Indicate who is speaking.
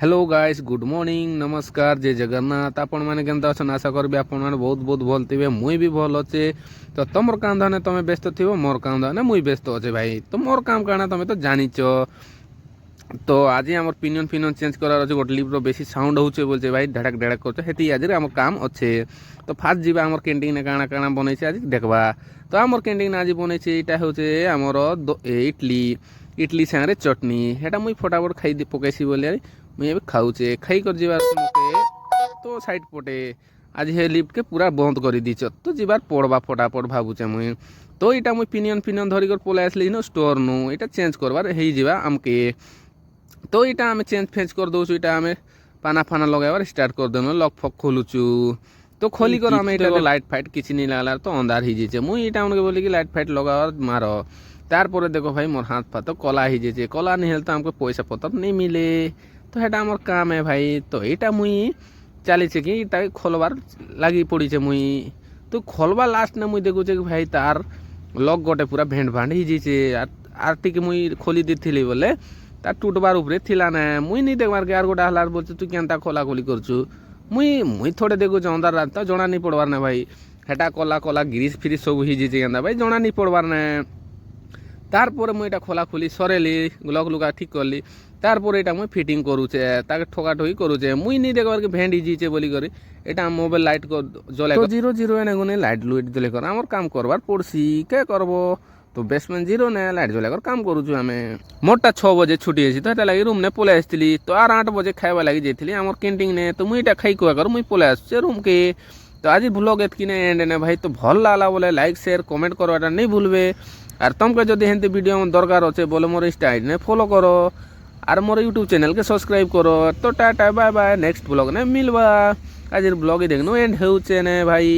Speaker 1: Hello guys good morning नमस्कार जय जगन्नाथ आपण मैंने केनता अछन आशा करबी आपण मैंने बहुत बहुत भल थे मुई भी भल अच्छे तो तुमर काम धाने तुम व्यस्त थी मोर काम धाने मुई व्यस्त अच्छे भाई तो मोर काम काना तुम तो जानिच तो आज आम पिनियन फिनियन चेंज करार अच्छे गोटे लिफ्ट बेसी साउंड होचे बोलचे भाई धड़क धड़क कर हेती आज आम काम अच्छे तो फास्ट जीवा आम कैंटीन ने काଣା काଣା बनई आज देखबा तो आम कैंटीन आज बनई यहाँ हूँ आमर इडली इडली सांगे चटनी हेटा मुई फटाफट खाई पकईसी बोले मुझे खाऊचे खाई कर जीवार मके तो साइड पटे आज हे लिफ्ट के पूरा बंद कर दीच तो जीवार पड़वा फटाफट भावुचे मुई तो यहाँ मुई पिनियन फिनियन धरिक पলাই आसली न स्टोर नु यहाँ चेंज करवार हो जावा आमके तो यहाँ आम चेंज फेंज कर दौचु यहाँ आम पाना फाना लगाइबार स्टार्ट कर देनु लक फक खोलुचु तो खोलिकर आम यहाँ लाइट फाइट किसी नहीं लगार तो अंधार हो जाए मुई यहाँ उनके बोली कि लाइट फाइट लगाओ मार तार देखो भाई मोर हाथ फाथ कला हो जाए कला नहीं हेल्थ आमको पैसा पतर नहीं मिले तो हेटा आमर काम है भाई तो यहाँ मुई चली कि इटा खोलबार लगी पड़ी है मुई तो खोलबा लास्ट ने मुई देखुचे कि भाई तार लक गोटे पूरा भेंट भांड हो जाए आर टी मुई खोली दी थी बोले तार टूटबार उपरे थिला ना मुई नहीं देखबार के यार गोटे हलार बोलছে तू केनता खोला खोली करछु मुई मुई थोड़े देखुचे अंधार रात तो जना नहीं पड़वार ना भाई हेटा कला कला गिरीश फिरिश सब हो जाए केनता भाई जना नहीं पड़वार ना तारपर मुई खोला खोली सरेली लक लुका ठीक करली तारपर यहाँ मुई फिटिंग करुचे ताके ठोका ठोकी करुचे मुई नहीं देखबार के भेंड हिजीचे बोली करी यहाँ मोबाइल लाइट को जले तो 0 एने गुने लाइट लुइट जले कर आमर काम करबार पड़सी के करबो तो बेसमेंट 0 ने लाइट जलाकर काम करुचु आमे मोटा 6 बजे छुट्टी होची तो हेटा लगी रूम ने पलाई आसली तो आर 8 बजे खाइबा लगी जाइथिली आमर कैंटीन ने तो मुई खाई कुआ कर मुई पलाई आसुचे रूम के तो आज ब्लॉग एतकिने एंड ने भाई तो भल लागला बोले लाइक शेयर कमेंट करवाटा नहीं भूलबे और तुमको जदि हेंती वीडियो में दरकार अच्छे बोले मोर इंस्टा आईडी ने फॉलो करो और मोर यूट्यूब चैनल के सब्सक्राइब करो तो tata bye bye next blog ने मिलवा आज ब्लॉग ही देखनो एंड होचे ने भाई।